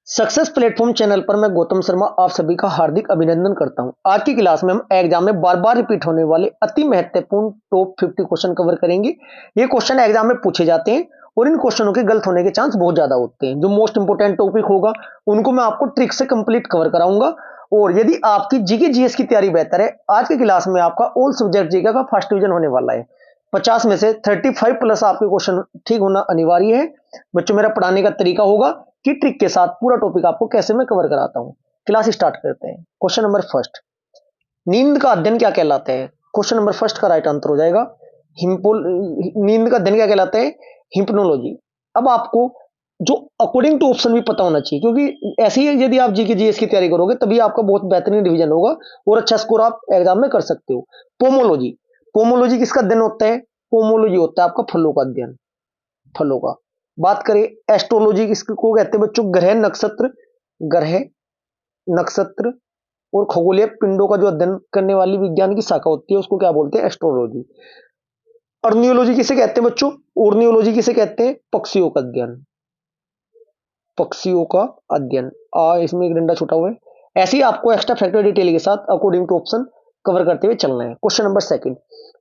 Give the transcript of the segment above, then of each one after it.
Success platform channel पर मैं गौतम शर्मा आप सभी का हार्दिक अभिनंदन करता हूं। आज की क्लास में हम एग्जाम में बार बार रिपीट होने वाले अति महत्वपूर्ण टॉप 50 क्वेश्चन कवर करेंगे। ये क्वेश्चन एग्जाम में पूछे जाते हैं और इन क्वेश्चनों के गलत होने के चांस बहुत ज्यादा होते हैं। जो मोस्ट इंपोर्टेंट टॉपिक होगा उनको मैं आपको ट्रिक से कंप्लीट कवर कराऊंगा। और यदि आपकी जीके जीएस की तैयारी बेहतर है, आज की क्लास में आपका ऑल सब्जेक्ट जीके का फर्स्ट डिवीजन होने वाला है। 50 में से 35 प्लस आपके क्वेश्चन ठीक होना अनिवार्य है। बच्चों, मेरा पढ़ाने का तरीका होगा कि ट्रिक के साथ पूरा टॉपिक आपको कैसे मैं कवर कराता हूं। क्लास स्टार्ट करते हैं। क्वेश्चन नंबर फर्स्ट, नींद का अध्ययन क्या कहलाता है? क्वेश्चन नंबर फर्स्ट का राइट आंसर हो जाएगा नींद का अध्ययन क्या कहलाता है? हिप्नोलॉजी। अब आपको जो अकॉर्डिंग टू ऑप्शन भी पता होना चाहिए, क्योंकि ऐसे ही यदि आप जीके जीएस की तैयारी करोगे तभी आपका बहुत बेहतरीन डिवीजन होगा और अच्छा स्कोर आप एग्जाम में कर सकते हो। पोमोलॉजी, पोमोलॉजी किसका अध्ययन होता है? पोमोलॉजी होता है आपका फलों का अध्ययन, फलों का। बात करें एस्ट्रोलॉजी, किसको कहते हैं बच्चों? ग्रह नक्षत्र, ग्रह नक्षत्र और खगोलीय पिंडों का जो अध्ययन करने वाली विज्ञान की शाखा होती है उसको क्या बोलते हैं? एस्ट्रोलॉजी। ऑर्नियोलॉजी किसे कहते हैं बच्चों? ऑर्नियोलॉजी किसे कहते हैं? पक्षियों का अध्ययन, पक्षियों का अध्ययन। इसमें एक डंडा छूटा हुआ है। ऐसे ही आपको एक्स्ट्रा फैक्टर डिटेल के साथ अकॉर्डिंग टू ऑप्शन कवर करते हुए चलना है। क्वेश्चन नंबर सेकंड,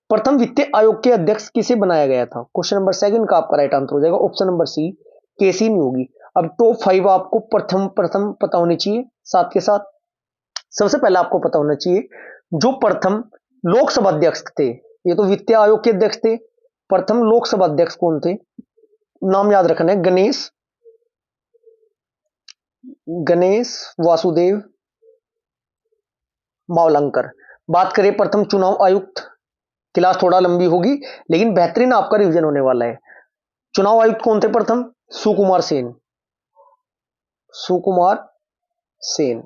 प्रथम वित्तीय आयोग के अध्यक्ष किसे बनाया गया था? क्वेश्चन नंबर सेकंड का आपका राइट आंसर हो जाएगा ऑप्शन नंबर सी, केसी नियोगी। अब टॉप 5 आपको प्रथम प्रथम पता होनी चाहिए। साथ के साथ सबसे पहले आपको पता होना चाहिए जो प्रथम लोकसभा अध्यक्ष थे, ये तो वित्तीय आयोग के अध्यक्ष थे। प्रथम लोकसभा अध्यक्ष कौन थे? नाम याद रखना है, गणेश गणेश वासुदेव मावलंकर। बात करें प्रथम चुनाव आयुक्त, क्लास थोड़ा लंबी होगी लेकिन बेहतरीन आपका रिवीजन होने वाला है। चुनाव आयुक्त कौन थे प्रथम? सुकुमार सेन, सुकुमार सेन।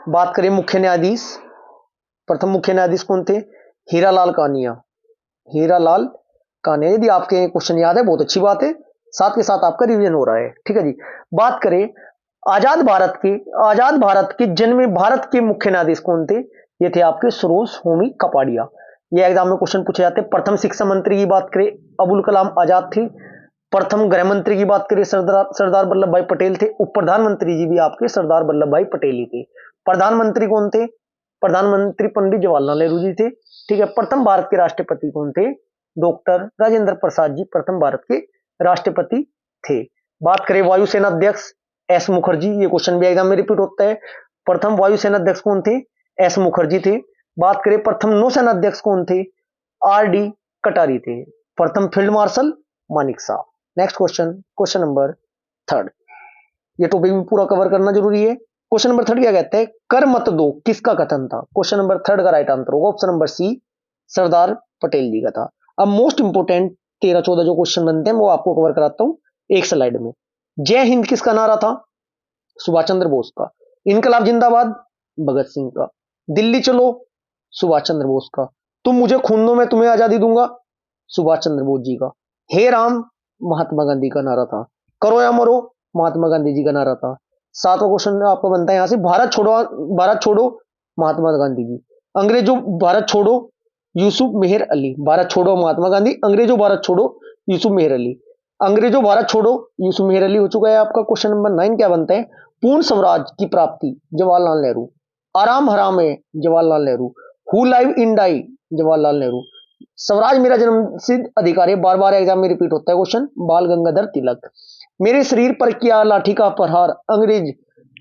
बात करें मुख्य न्यायाधीश, प्रथम मुख्य न्यायाधीश कौन थे? हीरालाल कानिया, हीरालाल कानिया। यदि आपके क्वेश्चन याद है बहुत अच्छी बात है, साथ के साथ आपका रिवीजन हो रहा है, ठीक है जी। बात करें आजाद भारत के जन्म में भारत के मुख्य न्यायाधीश कौन थे? ये थे आपके सरोज होमी कपाडिया। ये एग्जाम में क्वेश्चन पूछे जाते हैं। प्रथम शिक्षा मंत्री की बात करें अबुल कलाम आजाद थे। प्रथम गृह मंत्री की बात करें सरदार वल्लभ भाई पटेल थे। उप प्रधानमंत्री जी भी आपके सरदार वल्लभ भाई पटेल ही थे। प्रधानमंत्री कौन थे? प्रधानमंत्री पंडित जवाहरलाल नेहरू जी थे, ठीक है। प्रथम भारत के राष्ट्रपति कौन थे? डॉक्टर राजेंद्र प्रसाद जी प्रथम भारत के राष्ट्रपति थे। बात करें वायुसेना अध्यक्ष एस मुखर्जी, ये क्वेश्चन भी एग्जाम में रिपीट होता है। प्रथम वायुसेना अध्यक्ष कौन थे? एस मुखर्जी थे। बात करें प्रथम नौसेना अध्यक्ष कौन थे? आर डी कटारी थे। प्रथम फील्ड मार्शल मानिक साहब। Next question, question number third. ये टॉपिक भी पूरा कवर करना जरूरी है। क्वेश्चन नंबर थर्ड क्या कहते हैं? कर मत दो किसका कथन था? क्वेश्चन नंबर थर्ड का राइट आंसर होगा ऑप्शन नंबर सी, सरदार पटेल जी का था। अब मोस्ट इंपोर्टेंट 13-14 जो क्वेश्चन बनते हैं वो आपको कवर कराता हूं एक स्लाइड में। जय हिंद किसका नारा था? सुभाष चंद्र बोस का। इनकलाब जिंदाबाद भगत सिंह का। दिल्ली चलो सुभाष चंद्र बोस का। तुम मुझे खून दो मैं तुम्हें आजादी दूंगा, सुभाष चंद्र बोस जी का। हे राम महात्मा गांधी का नारा था। करो या मरो महात्मा गांधी जी का नारा था। सातवां क्वेश्चन आपको बनता है यहां से, भारत छोड़ो महात्मा गांधी जी। अंग्रेजों भारत छोड़ो यूसुफ मेहर अली। भारत छोड़ो महात्मा गांधी, अंग्रेजों भारत छोड़ो यूसुफ मेहर अली। अंग्रेजों भारत छोड़ो यूसुफ मेहर अली हो चुका है आपका। क्वेश्चन नंबर 9 क्या बनता है? पूर्ण स्वराज की प्राप्ति जवाहरलाल नेहरू। आराम हराम है Jawaharlal Nehru. Who live in die Jawaharlal Nehru. स्वराज मेरा जन्मसिद्ध अधिकार है, बार बार एग्जाम में रिपीट होता है क्वेश्चन, बाल गंगाधर तिलक। मेरे शरीर पर किया लाठी का प्रहार अंग्रेज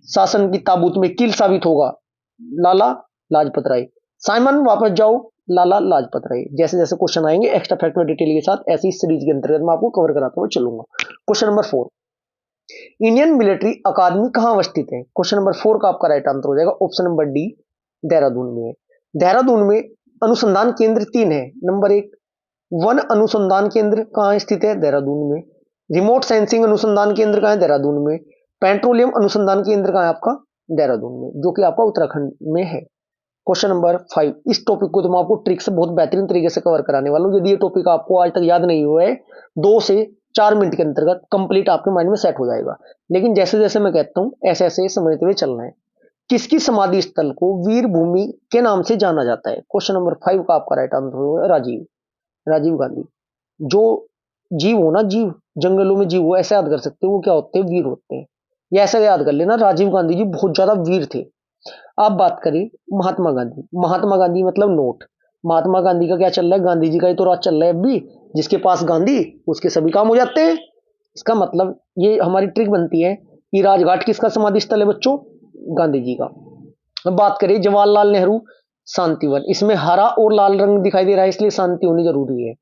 शासन की ताबूत में कील साबित होगा, लाला लाजपत राय। साइमन वापस जाओ, लाला लाजपत राय। जैसे जैसे क्वेश्चन आएंगे एक्स्ट्रा फैक्ट में डिटेल के साथ ऐसी सीरीज के अंतर्गत मैं आपको कवर कराता हुआ चलूंगा। क्वेश्चन नंबर 4, इंडियन मिलिट्री अकादमी कहां अवस्थित है? क्वेश्चन नंबर 4 का आपका राइट आंसर हो जाएगा ऑप्शन नंबर डी, देहरादून में। देहरादून में अनुसंधान केंद्र 3 है। नंबर 1, वन अनुसंधान केंद्र कहां स्थित है? देहरादून में। रिमोट सेंसिंग अनुसंधान केंद्र कहां है? देहरादून में। पेट्रोलियम अनुसंधान केंद्र कहां है आपका? देहरादून में, जो कि आपका उत्तराखंड में है। क्वेश्चन नंबर 5, इस टॉपिक को तो मैं आपको ट्रिक से बहुत बेहतरीन तरीके से कवर कराने वाला हूं। यदि ये टॉपिक आपको आज तक याद नहीं हुआ है, 2 से 4 मिनट के अंतर्गत कंप्लीट आपके माइंड में सेट हो जाएगा। लेकिन जैसे जैसे मैं कहता हूं ऐसे ऐसे समझते हुए चलना है। किसकी समाधि स्थल को वीर भूमि के नाम से जाना जाता है? क्वेश्चन नंबर 5 का आपका राइट आंसर होगा राजीव, राजीव गांधी। जो जीव हो ना, जीव जंगलों में जीव हो, ऐसे याद कर सकते हो, वो क्या होते हैं? वीर होते हैं। ये ऐसा याद कर लेना, राजीव गांधी जी बहुत ज्यादा वीर थे। आप बात करें महात्मा गांधी, महात्मा गांधी मतलब नोट। महात्मा गांधी का क्या चल रहा है, गांधी जी का ही तो राज चल रहा है अब भी। जिसके पास गांधी उसके सभी काम हो जाते हैं। इसका मतलब ये हमारी ट्रिक बनती है कि राजघाट किसका समाधि स्थल है बच्चों, गांधी जी का। अब बात करें जवाहरलाल नेहरू शांतिवन, इसमें हरा और लाल रंग दिखाई दे रहा है इसलिए शांति होनी जरूरी है।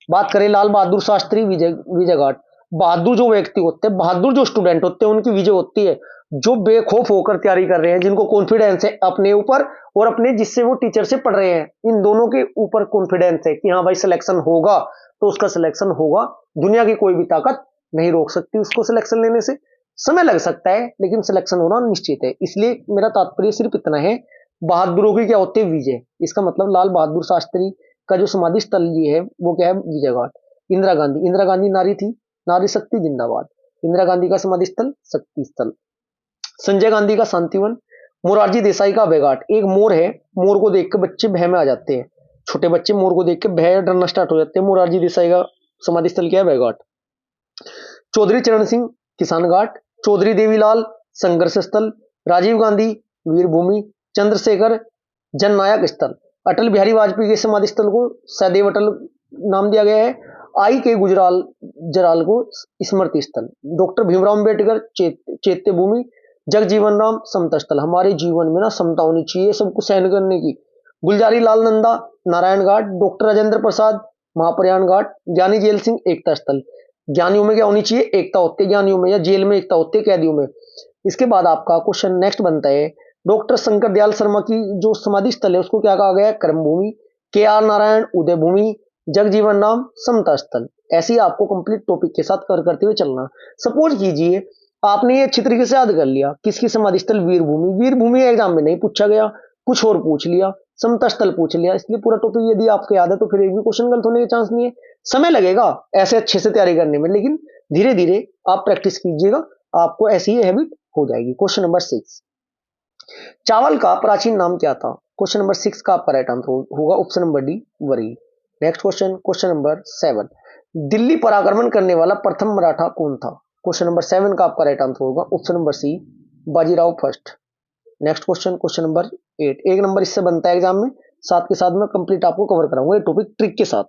बात करें लाल बहादुर शास्त्री विजय विजय घाट, बहादुर जो व्यक्ति होते हैं, बहादुर जो स्टूडेंट होते हैं उनकी विजय होती है, जो बेखौफ होकर तैयारी कर रहे हैं, जिनको कॉन्फिडेंस है अपने ऊपर और अपने जिससे वो टीचर से पढ़ रहे हैं, इन दोनों के ऊपर कॉन्फिडेंस है कि हाँ भाई सिलेक्शन होगा तो उसका सिलेक्शन होगा। दुनिया की कोई भी ताकत नहीं रोक सकती उसको सिलेक्शन लेने से। समय लग सकता है लेकिन सिलेक्शन होना निश्चित है। इसलिए मेरा तात्पर्य सिर्फ इतना है, बहादुरों की क्या होती है, विजय। इसका मतलब लाल बहादुर शास्त्री का जो समाधि स्थल ये है वो क्या है, विजय घाट। इंदिरा गांधी, इंदिरा गांधी नारी थी, नारी शक्ति जिंदाबाद। इंदिरा गांधी का समाधि स्थल शक्ति स्थल। संजय गांधी का शांतिवन। मोरारजी देसाई का अभय घाट, एक मोर है, मोर को देख के बच्चे भय में आ जाते हैं, छोटे बच्चे मोर को देख के भय डरना स्टार्ट हो जाते हैं। मोरारजी देसाई का समाधि स्थल क्या है, अभय घाट। चौधरी चरण सिंह किसान घाट, चौधरी देवीलाल संघर्ष स्थल, राजीव गांधी वीरभूमि, चंद्रशेखर जननायक स्थल। अटल बिहारी वाजपेयी के समाधि स्थल को सदैव अटल नाम दिया गया है। आई के गुजराल जराल को स्मृति स्थल। डॉक्टर भीमराव अम्बेडकर चैत्य भूमि, जगजीवन राम समता स्थल। हमारे जीवन में ना समता होनी चाहिए, सबको सहन करने की। गुलजारी लाल नंदा नारायण घाट, डॉक्टर राजेंद्र प्रसाद महाप्रयाण घाट, ज्ञानी जेल सिंह एकता स्थल। ज्ञानियों में क्या होनी चाहिए, एकता होती है ज्ञानियों में, या जेल में एकता होती है कैदियों में। इसके बाद आपका क्वेश्चन नेक्स्ट बनता है, डॉक्टर शंकर दयाल शर्मा की जो समाधि स्थल है उसको क्या कहा गया है, कर्म भूमि। के आर नारायण उदय भूमि, जगजीवन राम समता स्थल। ऐसे ही आपको कंप्लीट टॉपिक के साथ कवर करते हुए चलना। सपोज कीजिए आपने ये अच्छी तरीके से याद कर लिया, किसकी समाधि स्थल, वीरभूमि। वीरभूमि एग्जाम में नहीं पूछा गया, कुछ और पूछ लिया, समता स्थल पूछ लिया, इसलिए पूरा टॉपिक यदि आपको याद है तो फिर एक भी क्वेश्चन गलत होने के चांस नहीं है। समय लगेगा ऐसे अच्छे से तैयारी करने में, लेकिन धीरे धीरे आप प्रैक्टिस कीजिएगा, आपको ऐसी ही हैबिट हो जाएगी। क्वेश्चन नंबर 6, चावल का प्राचीन नाम क्या था। क्वेश्चन नंबर 6 का आपका राइट आंसर होगा option number D, worry. Next question, question number 7, Delhi पर आक्रमण करने वाला प्रथम मराठा कौन था। क्वेश्चन नंबर 7 का आपका राइट आंसर होगा option number C, Bajirao first. Next question, question number 8, एक नंबर इससे बनता है एग्जाम में, साथ के साथ में कंप्लीट आपको कवर कराऊंगा ये टॉपिक ट्रिक के साथ।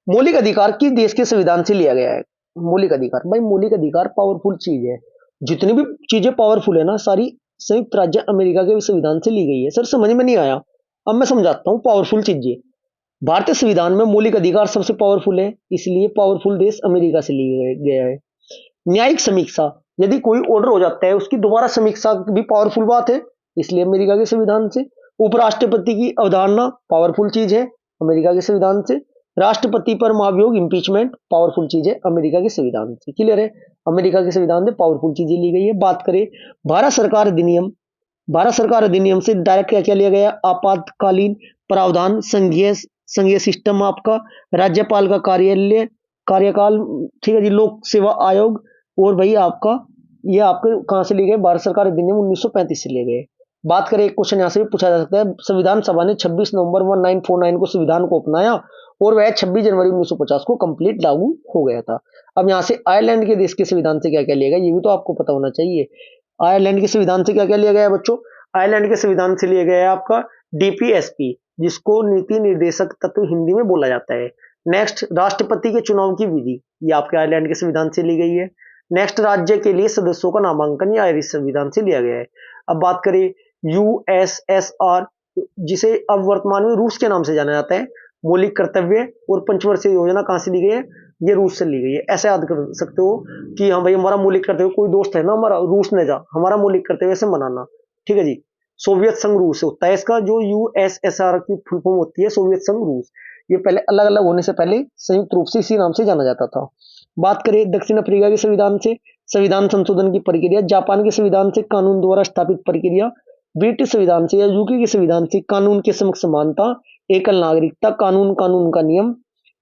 मौलिक अधिकार किस देश के संविधान से लिया गया है। मौलिक अधिकार, भाई मौलिक अधिकार पावरफुल चीज है, जितनी भी चीजें पावरफुल है ना सारी संयुक्त राज्य अमेरिका के संविधान से ली गई है। सर समझ में नहीं आया, अब मैं समझाता हूँ। पावरफुल चीजें, भारतीय संविधान में मौलिक अधिकार सबसे पावरफुल है, इसलिए पावरफुल देश अमेरिका से लिया गया है। न्यायिक समीक्षा, यदि कोई ऑर्डर हो जाता है उसकी दोबारा समीक्षा भी पावरफुल बात है, इसलिए अमेरिका के संविधान से। उपराष्ट्रपति की अवधारणा पावरफुल चीज है, अमेरिका के संविधान से। राष्ट्रपति पर महाभियोग इम्पीचमेंट पावरफुल चीज है, अमेरिका के संविधान से। क्लियर है, अमेरिका के संविधान से पावरफुल चीजें ली गई है। बात करें भारत सरकार अधिनियम, भारत सरकार अधिनियम से डायरेक्ट क्या क्या लिया गया, आपातकालीन प्रावधान, संघीय संघीय सिस्टम आपका, राज्यपाल का कार्यालय कार्यकाल, ठीक है जी, लोक सेवा आयोग, और भाई आपका ये आपके कहां से लिए गए, भारत सरकार अधिनियम 1935 से लिए गए। बात करें, एक क्वेश्चन यहां से भी पूछा जा सकता है, संविधान सभा ने 26 नवंबर 1949 को संविधान को अपनाया और वह 26 जनवरी 1950 को कंप्लीट लागू हो गया था। अब यहां से आयरलैंड के देश के संविधान से क्या क्या लिया गया ये भी तो आपको पता होना चाहिए। आयरलैंड के संविधान से क्या क्या लिया गया है बच्चों, आयरलैंड के संविधान से लिया गया है आपका डीपीएसपी, जिसको नीति निर्देशक तत्व हिंदी में बोला जाता है। नेक्स्ट, राष्ट्रपति के चुनाव की विधि, ये आपके आयरलैंड के संविधान से ली गई है। नेक्स्ट, राज्य के लिए सदस्यों का नामांकन, ये आयरिश संविधान से लिया गया है। अब बात करें यूएसएसआर, जिसे अब वर्तमान में रूस के नाम से जाना जाता है, मौलिक कर्तव्य और पंचवर्षीय योजना कहां से ली गई है, ये रूस से ली गई है। ऐसे याद कर सकते हो कि हाँ भाई हमारा मौलिक कर्तव्य, कोई दोस्त है ना हमारा रूस ने जा, हमारा मौलिक कर्तव्य से मनाना, ठीक है जी। सोवियत संघ रूस से होता है इसका, जो यूएसएसआर की फुल फॉर्म होती है सोवियत संघ रूस। ये पहले अलग अलग होने से पहले संयुक्त रूप से इसी नाम से जाना जाता था। बात करें दक्षिण अफ्रीका के संविधान से, संविधान संशोधन की प्रक्रिया, जापान के संविधान से कानून द्वारा स्थापित प्रक्रिया, ब्रिटिश संविधान से या यूके के संविधान से कानून के समक्ष समानता, एकल नागरिकता कानून, कानून का नियम,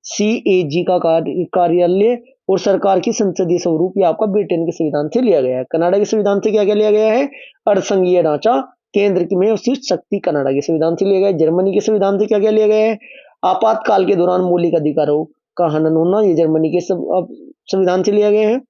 सीएजी का कार्यालय और सरकार की संसदीय स्वरूप, ये आपका ब्रिटेन के संविधान से लिया गया है। कनाडा के संविधान से क्या क्या लिया गया है, अर्धसंघीय ढांचा, केंद्र की में शीर्ष शक्ति, कनाडा के संविधान से लिया गया है। जर्मनी के संविधान से क्या क्या लिया गया है, आपातकाल के दौरान मौलिक अधिकारों का हनन होना, ये जर्मनी के संविधान से लिया गया है।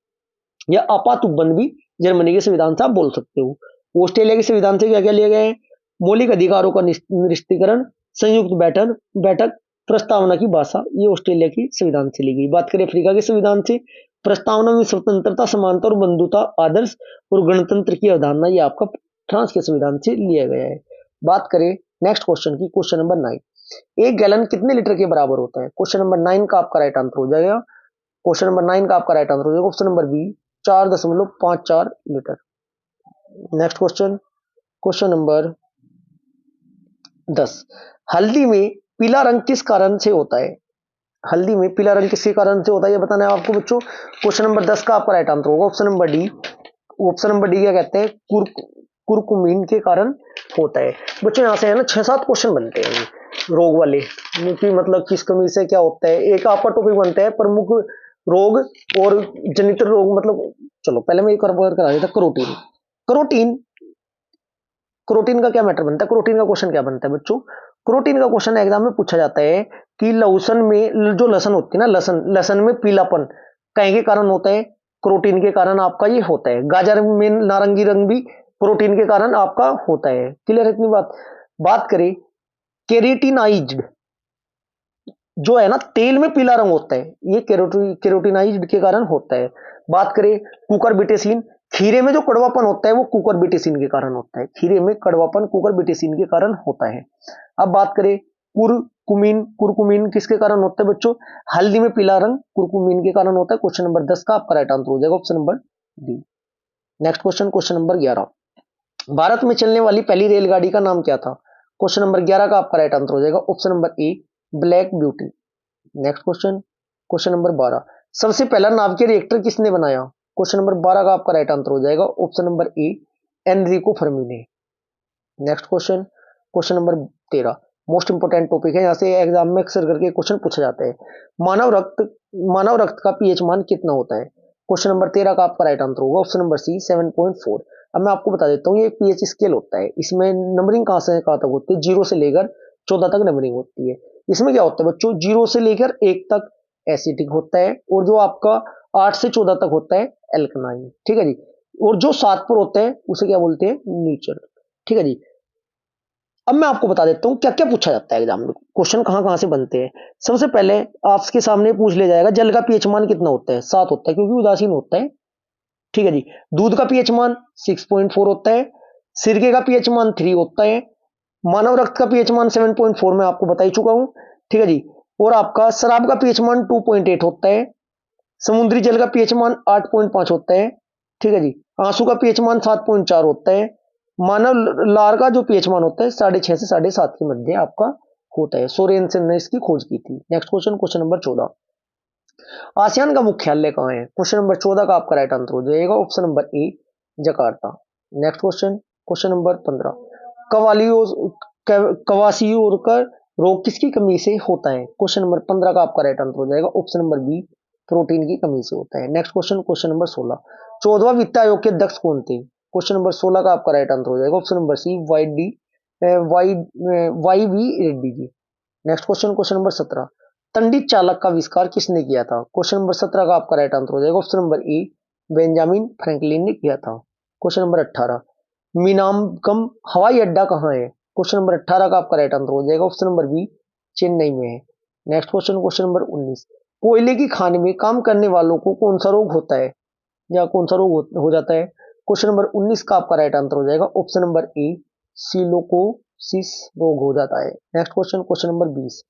या आपात उपबंध भी जर्मनी के संविधान से आप बोल सकते हो। ऑस्ट्रेलिया के संविधान से क्या क्या लिया गया है? मौलिक अधिकारों का निरस्तीकरण, संयुक्त बैठक बैठक प्रस्तावना की भाषा, ये ऑस्ट्रेलिया की संविधान से ली गई। बात करें अफ्रीका के संविधान से, प्रस्तावना में स्वतंत्रता, समानता और बंधुता आदर्श और गणतंत्र की अवधारणा, ये आपका फ्रांस के संविधान से लिया गया है। बात करें नेक्स्ट क्वेश्चन की, क्वेश्चन नंबर 9, एक गैलन कितने लीटर के बराबर होता है? क्वेश्चन नंबर 9 का आपका राइट आंसर हो जाएगा, क्वेश्चन नंबर 9 का आपका राइट आंसर हो जाएगा option number B, 4.54 litre. Next question, question number 10, हल्दी में पीला रंग किस कारण से होता है? हल्दी में पीला रंग किसके कारण से होता है, ये बताना है आपको बच्चों। क्वेश्चन नंबर 10 का आपका राइट आंसर होगा option number D. Option number D क्या कहते हैं? कुरकुमीन के कारण होता है। बच्चों यहाँ से है ना 6-7 क्वेश्चन बनते हैं रोग वाले, कि मतलब किस कमी से क्या होता है। एक आपका टॉपिक बनता है प्रमुख रोग और जनित रोग, मतलब चलो पहले मैं कवर करा देता। करोटीन, करोटीन क्रोटीन का क्या मैटर बनता है? क्रोटीन का क्वेश्चन क्या बनता है बच्चों? क्रोटीन का क्वेश्चन एग्जाम में पूछा जाता है कि लहसुन में जो लहसुन होती है ना, लहसुन में पीलापन कहीं के कारण होता है? क्रोटीन के कारण आपका ये होता है। गाजर में नारंगी रंग भी प्रोटीन के कारण आपका होता है। क्लियर है इतनी बात? बात करें केरेटिनाइज्ड, जो है ना तेल में पीला रंग होता है, ये केरोटिनाइज्ड के कारण होता है। बात करें कुकुरबिटेसिन, खीरे में जो कड़वापन होता है वो कुकुरबिटेसिन के कारण होता है। खीरे में कड़वापन कुकुरबिटेसिन के कारण होता है। अब बात करें कुरकुमीन, कुरकुमीन किसके कारण होता है बच्चों? हल्दी में पीला रंग कुरकुमीन के कारण होता है। क्वेश्चन नंबर 10 का आपका राइट आंसर हो जाएगा option number D. Next question, question number 11, Bharat में चलने वाली पहली रेलगाड़ी का नाम क्या था? क्वेश्चन नंबर 11 का आपका राइट आंसर हो जाएगा ऑप्शन नंबर ए, black beauty. Next question, question number 12, सबसे पहला नाभिकीय रिएक्टर किसने बनाया? क्वेश्चन नंबर 12 का आपका राइट आंसर हो जाएगा option number A, Enrico Fermi ने। Next question, question number 13, most important topic है, यहां से एग्जाम में अक्सर करके क्वेश्चन पूछा जाता है। मानव रक्त का पीएच मान कितना होता है? क्वेश्चन नंबर 13 का आपका राइट आंसर होगा ऑप्शन नंबर सी, 7.4। अब मैं आपको बता देता हूँ ये पीएच स्केल होता है, इसमें नंबरिंग कहां से कहां तक होती है? 0 से लेकर 14 तक नंबरिंग होती है। इसमें क्या होता है बच्चों? 0 से लेकर 1 तक एसिडिक होता है, और जो आपका 8 से 14 तक होता है एल्कनाइन। ठीक है जी। और जो 7 पर होता है उसे क्या बोलते हैं? न्यूट्रल। ठीक है जी। अब मैं आपको बता देता हूं क्या क्या पूछा जाता है एग्जाम में, क्वेश्चन कहां कहां से बनते हैं। सबसे पहले आपके सामने पूछ लिया जाएगा जल का पीएच मान कितना होता है? 7 होता है, क्योंकि उदासीन होता है। ठीक है जी। दूध का पीएच मान 6.4 होता है। सिरके का पीएच मान 3 होता है। मानव रक्त का पीएच मान 7.4 में आपको बता ही चुका हूं। ठीक है जी। और आपका शराब का पीएच मान 2.8 होता है। समुद्री जल का पीएच मान 8.5 होता है। ठीक है जी। आंसू का पीएच मान 7.4 होता है। मानव लार का जो पीएच मान होता है 6.5 से 7.5 के मध्य आपका होता है। सोरेनसन ने इसकी खोज की थी। Next question, question number 14, ASEAN का मुख्यालय कहां है? क्वेश्चन नंबर 14 का आपका राइट आंसर हो जाएगा ऑप्शन नंबर ए, Jakarta. Next question, question number 15, कवासियोर का रोग किसकी कमी से होता है? क्वेश्चन नंबर 15 का आपका राइट आंसर हो जाएगा ऑप्शन नंबर बी, प्रोटीन की कमी से होता है। नेक्स्ट क्वेश्चन, क्वेश्चन नंबर 16, 14वां वित्त आयोग के अध्यक्ष कौन थे? क्वेश्चन नंबर 16 का आपका राइट आंसर हो जाएगा option number C, Y V Reddy ji. Next question, question number 17, तंडित चालक का आविष्कार किसने किया था? क्वेश्चन नंबर 17 का आपका राइट आंसर हो जाएगा ऑप्शन नंबर ए, बेंजामिन फ्रैंकलिन ने किया था। क्वेश्चन नंबर 18, मीनामकम हवाई अड्डा कहाँ है? क्वेश्चन नंबर 18 का आपका राइट आंसर हो जाएगा ऑप्शन नंबर बी, चेन्नई में है। नेक्स्ट क्वेश्चन, क्वेश्चन नंबर 19, कोयले की खान में काम करने वालों को कौन सा रोग होता है, या कौन सा रोग हो जाता है? क्वेश्चन नंबर 19 का आपका राइट आंसर हो जाएगा ऑप्शन नंबर ए, सिलोकोसिस रोग हो जाता है। नेक्स्ट क्वेश्चन, क्वेश्चन नंबर 20,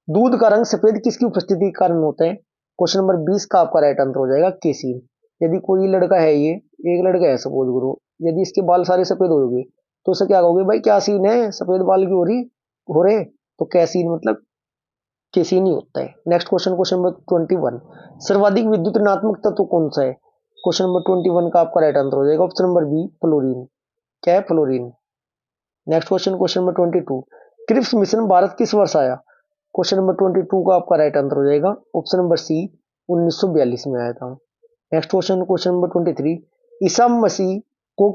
दूध का रंग सफेद किसकी उपस्थिति के कारण होता है? क्वेश्चन नंबर 20 का आपका राइट आंसर हो जाएगा केसीन। यदि कोई लड़का है, ये एक लड़का है सपोज करो, यदि इसके बाल सारे सफेद हो गए तो उसे क्या कहोगे? भाई क्या सीन है, सफेद बाल की हो रहे, तो कैसीन मतलब केसीन ही होता है। नेक्स्ट क्वेश्चन, क्वेश्चन नंबर 21, सर्वाधिक विद्युत ऋणात्मक तत्व कौन सा है? क्वेश्चन नंबर 21 का आपका राइट आंसर हो जाएगा ऑप्शन नंबर बी, फ्लोरीन। क्या है? Fluorine. Next question, question number 22, Cripps mission Bharat किस वर्ष आया? क्वेश्चन नंबर 22 का आपका राइट आंसर हो जाएगा ऑप्शन नंबर सी, 1942 में आया था। Next question, question number 23, Isa Masih को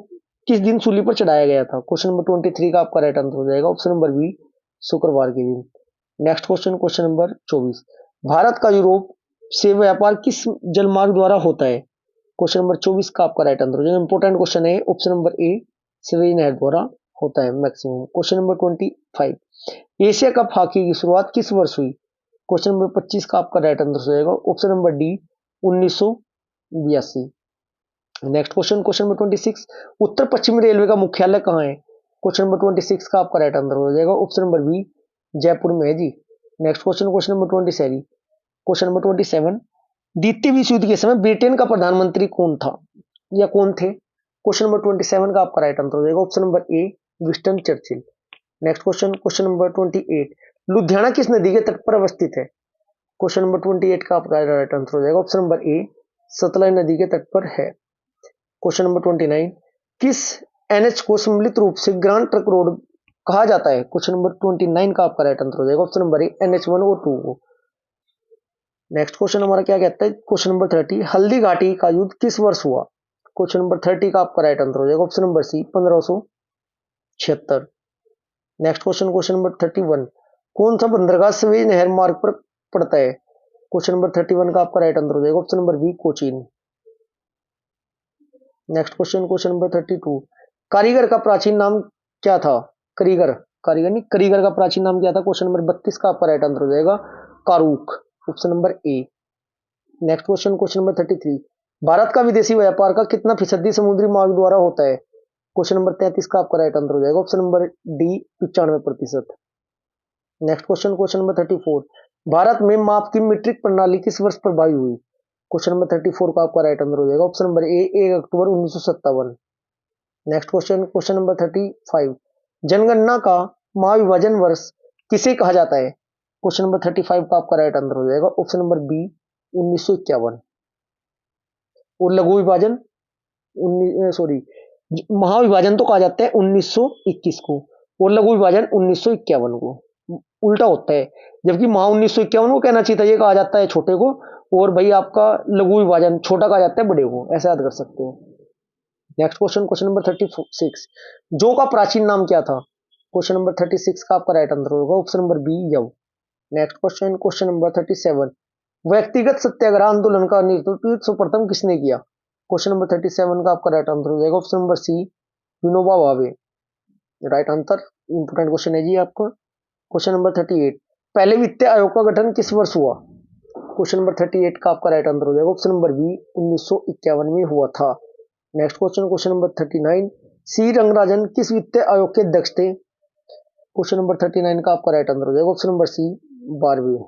किस दिन सूली पर चढ़ाया गया था? क्वेश्चन नंबर 23 का आपका राइट आंसर हो जाएगा ऑप्शन नंबर बी, शुक्रवार के दिन। Next question, question number 24, Bharat का यूरोप से व्यापार किस जलमार्ग द्वारा होता है? क्वेश्चन नंबर 24 का आपका राइट आंसर हो जाएगा। इंपॉर्टेंट क्वेश्चन है, ऑप्शन नंबर ए सवेज नहर द्वारा होता है maximum. Question number 25, Asia cup hockey की शुरुआत किस वर्ष हुई? क्वेश्चन नंबर 25 का आपका राइट आंसर हो जाएगा option number D 1982। Next question, question number 26, उत्तर पश्चिम रेलवे का मुख्यालय कहाँ है? क्वेश्चन नंबर 26 का आपका राइट आंसर हो जाएगा ऑप्शन नंबर बी जयपुर में है जी। Next question, question number 27, question number 27, द्वितीय विश्व युद्ध के समय ब्रिटेन का प्रधानमंत्री कौन था या कौन थे? क्वेश्चन नंबर 27 का आपका राइट आंसर हो जाएगा ऑप्शन नंबर ए Winston Churchill. Next question, question number 28, Ludhiana किस नदी के तट पर अवस्थित है? क्वेश्चन नंबर 28 का आपका राइट आंसर हो जाएगा ऑप्शन नंबर ए सतलज नदी के तट पर है। क्वेश्चन नंबर 29, किस एनएच को सम्मिलित रूप से ग्रांड ट्रक रोड कहा जाता है? क्वेश्चन नंबर 29 का आपका राइट आंसर हो जाएगा ऑप्शन नंबर ए NH1 और 2 को। नेक्स्ट क्वेश्चन हमारा क्या कहता है, क्वेश्चन नंबर 30, हल्दी घाटी का युद्ध किस वर्ष हुआ? क्वेश्चन नंबर 30 का आपका राइट आंसर हो जाएगा option number C 1576। Next question, question number 31, कौन सा बंदरगाह सवेज नहर मार्ग पर पड़ता है? क्वेश्चन नंबर 31 का आपका राइट आंसर हो जाएगा option number B Cochin. Next question, question number 32, कारीगर का प्राचीन नाम क्या था? कारीगर कारीगर नहीं कारीगर का प्राचीन नाम क्या था? क्वेश्चन नंबर 32 का आपका राइट आंसर हो जाएगा कारूक, option number A. Next question, question number 33, Bharat का विदेशी व्यापार का कितना फीसदी समुद्री मार्ग द्वारा होता है? क्वेश्चन नंबर 33 का आपका राइट आंसर हो जाएगा option number D 95%। Next question, question number 34, Bharat में माप की मीट्रिक प्रणाली किस वर्ष प्रभावी हुई? क्वेश्चन नंबर 34 का आपका राइट आंसर हो जाएगा ऑप्शन नंबर ए 1 अक्टूबर 1957। नेक्स्ट क्वेश्चन, क्वेश्चन नंबर 35, जनगणना का महाविभाजन वर्ष किसे कहा जाता है? क्वेश्चन नंबर 35 का आपका राइट आंसर हो जाएगा ऑप्शन नंबर बी 1951। और लघु विभाजन महाविभाजन तो कहा जाता है 1921 को और लघु विभाजन 1951 को, उल्टा होता है। जबकि महा 1951 को कहना चाहिए था, ये कहा जाता है छोटे को, और भाई आपका लघु विभाजन छोटा कहा जाता है बड़े को, ऐसा याद कर सकते हो। नेक्स्ट क्वेश्चन, क्वेश्चन नंबर 36, जो का प्राचीन नाम क्या था? क्वेश्चन नंबर 36 का आपका राइट आंसर होगा ऑप्शन नंबर बी यव। नेक्स्ट क्वेश्चन, क्वेश्चन नंबर 37, व्यक्तिगत सत्याग्रह आंदोलन का नेतृत्व सर्वप्रथम किसने किया? क्वेश्चन नंबर 37 का आपका राइट आंसर हो जाएगा ऑप्शन नंबर सी Vinoba Bhave. Right answer, important question है जी आपका। क्वेश्चन नंबर 38, पहले वित्त आयोग का गठन किस वर्ष हुआ? क्वेश्चन नंबर 38 का आपका राइट आंसर हो जाएगा ऑप्शन नंबर बी 1951 में हुआ था। नेक्स्ट क्वेश्चन, क्वेश्चन नंबर 39, सी रंगराजन किस वित्त आयोग के अध्यक्ष थे? क्वेश्चन नंबर 39 का आपका राइट आंसर हो जाएगा ऑप्शन नंबर सी 12वें।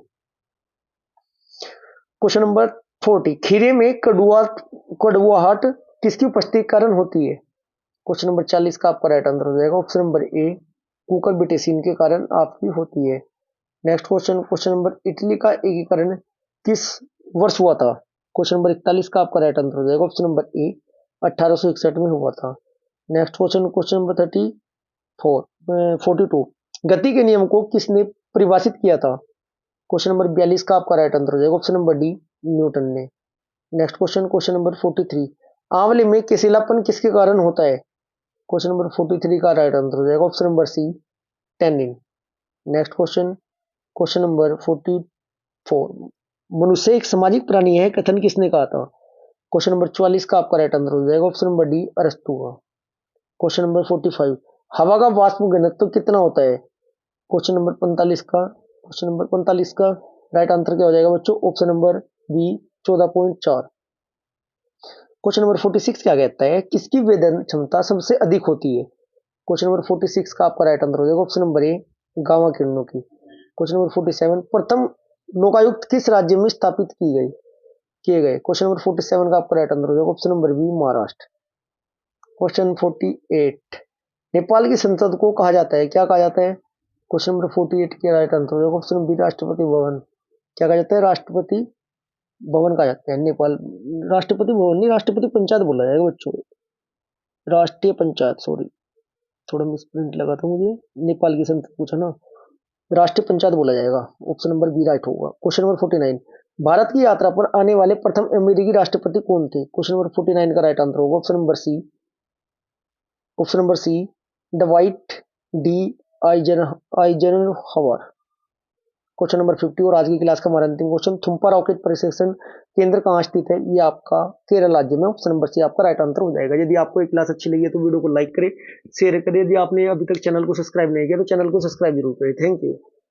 क्वेश्चन नंबर 40, खीरे में कड़ुआहट किसकी उपस्थिति के कारण होती है? क्वेश्चन नंबर 40 का आपका राइट आंसर हो जाएगा ऑप्शन नंबर ए कुकर बिटेसिन के कारण आपकी होती है। Next question, question number, Italy का एकीकरण किस वर्ष हुआ था? क्वेश्चन नंबर 41 का आपका राइट आंसर हो जाएगा ऑप्शन नंबर ए 1861 में हुआ था। नेक्स्ट क्वेश्चन, क्वेश्चन नंबर 42, गति के नियम को किसने परिभाषित किया था? क्वेश्चन नंबर 42 का आपका राइट आंसर हो जाएगा ऑप्शन नंबर डी न्यूटन ने। नेक्स्ट क्वेश्चन, क्वेश्चन नंबर 43, आंवले में केसिलापन किसके कारण होता है? क्वेश्चन नंबर 43 का राइट आंसर हो जाएगा option number C tannin. Next question, question number 44, मनुष्य एक सामाजिक प्राणी है कथन किसने कहा था? क्वेश्चन नंबर 44 का आपका राइट आंसर हो जाएगा ऑप्शन नंबर डी अरस्तु का। क्वेश्चन नंबर 45, हवा का वाष्प घनत्व कितना होता है? क्वेश्चन नंबर 45 का राइट आंसर क्या हो जाएगा बच्चों? Option number B 14.4। Question number 46 क्या कहता है, किसकी वेदन क्षमता सबसे अधिक होती है? क्वेश्चन नंबर 46 का आपका राइट आंसर हो जाएगा ऑप्शन नंबर ए गामा किरणों की। क्वेश्चन नंबर 47, प्रथम लोकायुक्त किस राज्य में स्थापित किए गए? क्वेश्चन नंबर 47 का आपका राइट आंसर हो जाएगा option number B Maharashtra. Question 48, Nepal की संसद को कहा जाता है, क्या कहा जाता है? क्वेश्चन नंबर 48 के राइट आंसर हो जाएगा ऑप्शन बी राष्ट्रपति भवन। क्या कहा जाता है? राष्ट्रपति भवन कहा जाता है नेपाल। राष्ट्रपति भवन नहीं, राष्ट्रपति पंचायत बोला जाएगा बच्चों, राष्ट्रीय पंचायत, सॉरी थोड़ा मिसप्रिंट लगा था मुझे, नेपाल की संसद पूछा ना, राष्ट्रीय पंचायत बोला जाएगा, ऑप्शन नंबर बी राइट होगा। क्वेश्चन नंबर 49, भारत की यात्रा पर आने वाले प्रथम अमेरिकी राष्ट्रपति कौन थे? क्वेश्चन नंबर 49 का राइट आंसर होगा option number see the white D Eisenhower. Question number 50 और आज की क्लास का हमारा अंतिम क्वेश्चन, थुम्पा रॉकेट परीक्षण केंद्र कहाँ स्थित है? ये आपका केरल राज्य में। ऑप्शन नंबर सी आपका राइट आंसर हो जाएगा। यदि आपको ये क्लास अच्छी लगी है तो वीडियो को लाइक करें, शेयर करें। यदि आपने अभी तक चैनल को सब्सक्राइब नहीं किया तो चैनल को सब्सक्राइब जरूर करें। Thank you.